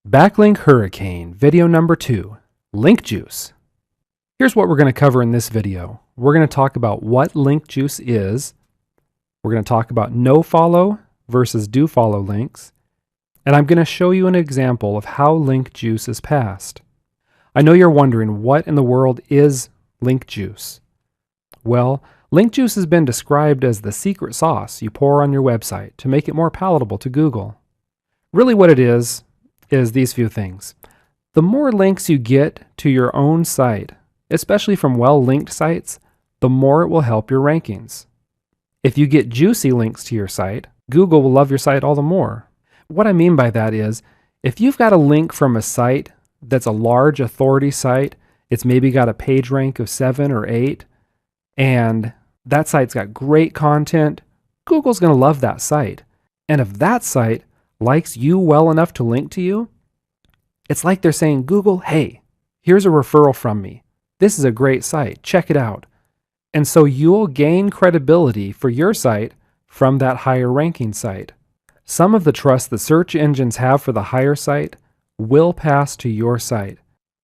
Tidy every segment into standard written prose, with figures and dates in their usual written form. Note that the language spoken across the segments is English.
Backlink Hurricane, video number 2, link juice. Here's what we're going to cover in this video. We're going to talk about what link juice is. We're going to talk about nofollow versus dofollow links. And I'm going to show you an example of how link juice is passed. I know you're wondering, what in the world is link juice? Well, link juice has been described as the secret sauce you pour on your website to make it more palatable to Google. Really what it is these few things. The more links you get to your own site, especially from well-linked sites, the more it will help your rankings. If you get juicy links to your site, Google will love your site all the more. What I mean by that is, if you've got a link from a site that's a large authority site, it's maybe got a page rank of 7 or 8, and that site's got great content, Google's going to love that site. And if that site likes you well enough to link to you, it's like they're saying, Google, hey, here's a referral from me. This is a great site. Check it out. And so you'll gain credibility for your site from that higher ranking site. Some of the trust the search engines have for the higher site will pass to your site.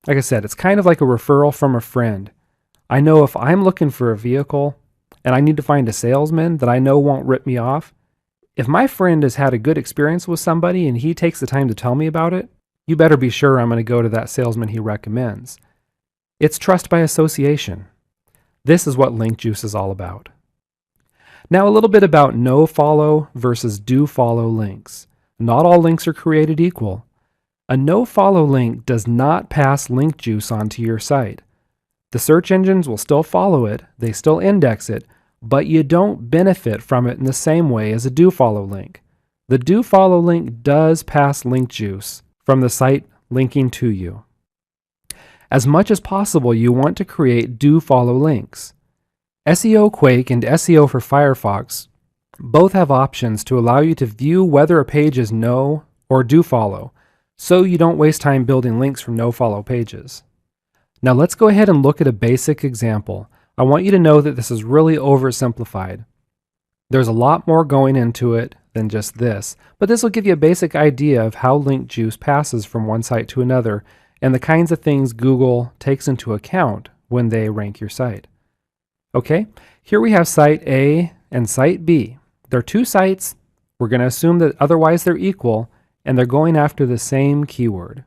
Like I said, it's kind of like a referral from a friend. I know if I'm looking for a vehicle and I need to find a salesman that I know won't rip me off, if my friend has had a good experience with somebody and he takes the time to tell me about it, you better be sure I'm going to go to that salesman he recommends. It's trust by association. This is what link juice is all about. Now a little bit about nofollow versus dofollow links. Not all links are created equal. A nofollow link does not pass link juice onto your site. The search engines will still follow it, they still index it, but you don't benefit from it in the same way as a dofollow link. The dofollow link does pass link juice from the site linking to you. As much as possible, you want to create dofollow links. SEO Quake and SEO for Firefox both have options to allow you to view whether a page is no or dofollow, so you don't waste time building links from nofollow pages. Now let's go ahead and look at a basic example. I want you to know that this is really oversimplified. There's a lot more going into it than just this, but this will give you a basic idea of how link juice passes from one site to another and the kinds of things Google takes into account when they rank your site. Okay, here we have site A and site B. They're two sites. We're going to assume that otherwise they're equal, and they're going after the same keyword.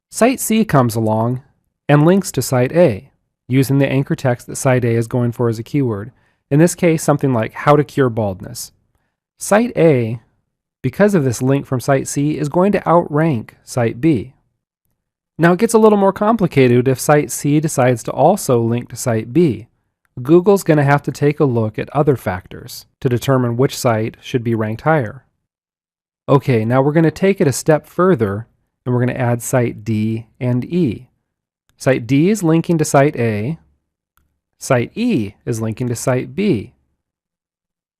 Site C comes along and links to site A, using the anchor text that site A is going for as a keyword. In this case, something like how to cure baldness. Site A, because of this link from site C, is going to outrank site B. Now it gets a little more complicated if site C decides to also link to site B. Google's going to have to take a look at other factors to determine which site should be ranked higher. Okay, now we're going to take it a step further and we're going to add site D and E. Site D is linking to site A. Site E is linking to site B.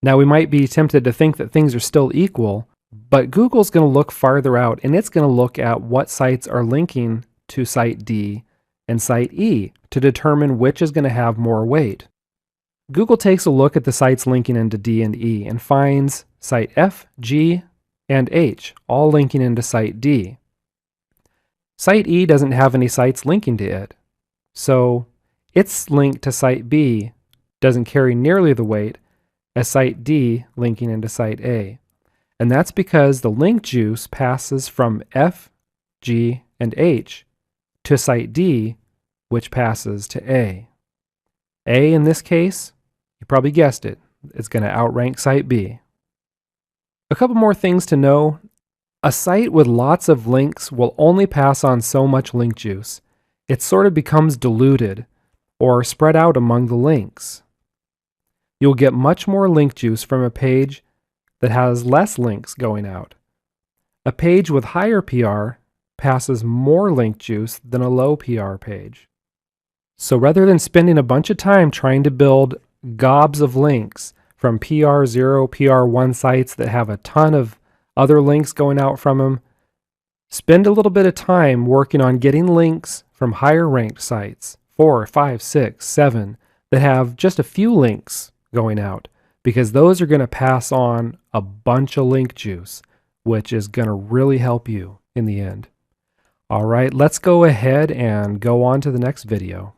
Now we might be tempted to think that things are still equal, but Google's going to look farther out and it's going to look at what sites are linking to site D and site E to determine which is going to have more weight. Google takes a look at the sites linking into D and E and finds site F, G, and H all linking into site D. Site E doesn't have any sites linking to it, so its link to site B doesn't carry nearly the weight as site D linking into site A. And that's because the link juice passes from F, G, and H to site D, which passes to A. A, in this case, you probably guessed it, is going to outrank site B. A couple more things to know. A site with lots of links will only pass on so much link juice. It sort of becomes diluted or spread out among the links. You'll get much more link juice from a page that has less links going out. A page with higher PR passes more link juice than a low PR page. So rather than spending a bunch of time trying to build gobs of links from PR0, PR1 sites that have a ton of other links going out from them, spend a little bit of time working on getting links from higher ranked sites, 4, 5, 6, 7, that have just a few links going out, because those are going to pass on a bunch of link juice, which is going to really help you in the end. All right, let's go ahead and go on to the next video.